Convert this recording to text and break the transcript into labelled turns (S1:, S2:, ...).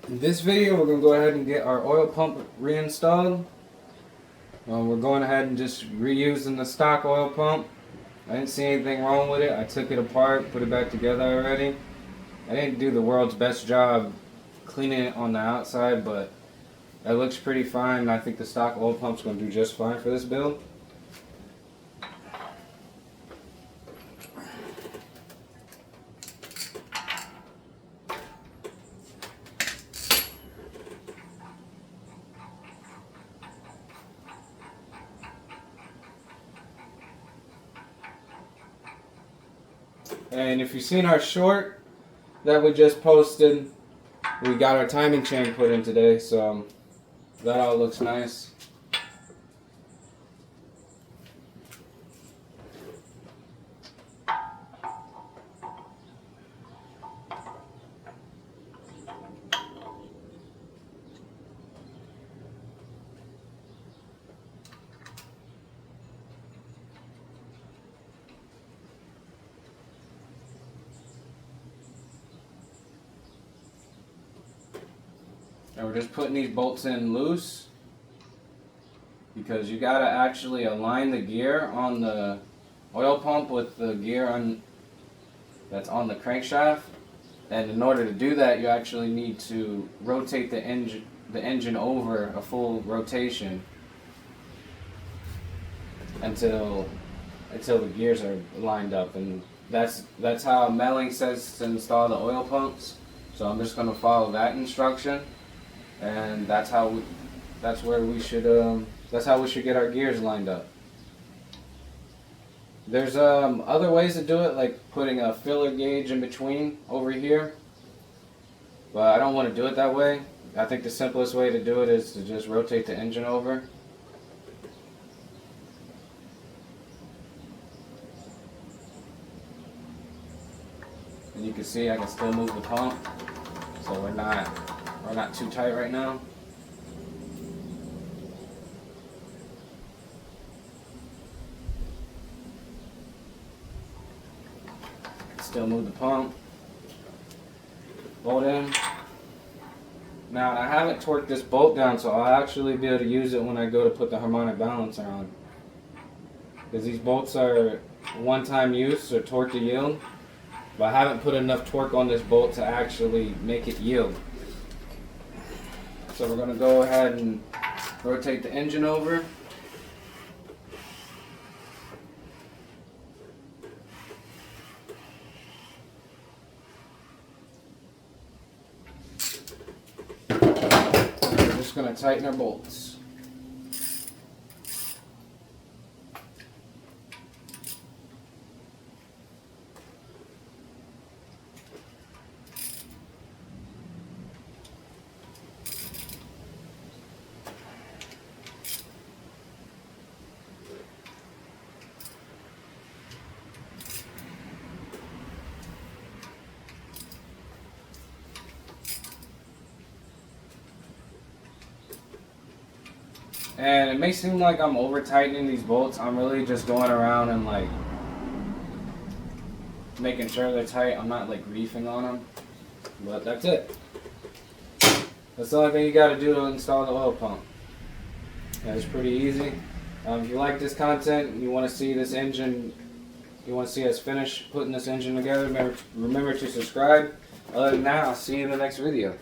S1: In this video, we're going to go ahead and get our oil pump reinstalled. We're going ahead and just reusing the stock oil pump. I didn't see anything wrong with it. I took it apart, put it back together already. I didn't do the world's best job cleaning it on the outside, but it looks pretty fine. I think the stock oil pump's going to do just fine for this build. And if you've seen our short that we just posted, we got our timing chain put in today, so that all looks nice. And we're just putting these bolts in loose because you gotta actually align the gear on the oil pump with the gear that's on the crankshaft. And in order to do that, you actually need to rotate the engine over a full rotation until the gears are lined up. And that's how Melling says to install the oil pumps. So I'm just gonna follow that instruction. And that's how we should get our gears lined up. There's other ways to do it, like putting a filler gauge in between over here, but I don't want to do it that way. I think the simplest way to do it is to just rotate the engine over. And you can see I can still move the pump, so we're not too tight right now. Still move the pump. Bolt in. Now I haven't torqued this bolt down, so I'll actually be able to use it when I go to put the harmonic balancer on. Because these bolts are one-time use, so torque to yield. But I haven't put enough torque on this bolt to actually make it yield. So we're going to go ahead and rotate the engine over. We're just going to tighten our bolts. And it may seem like I'm over tightening these bolts. I'm really just going around and like making sure they're tight. I'm not like reefing on them. But that's it. That's the only thing you got to do to install the oil pump. And it's pretty easy. If you like this content, you want to see this engine, you want to see us finish putting this engine together, remember to subscribe. Other than that, I'll see you in the next video.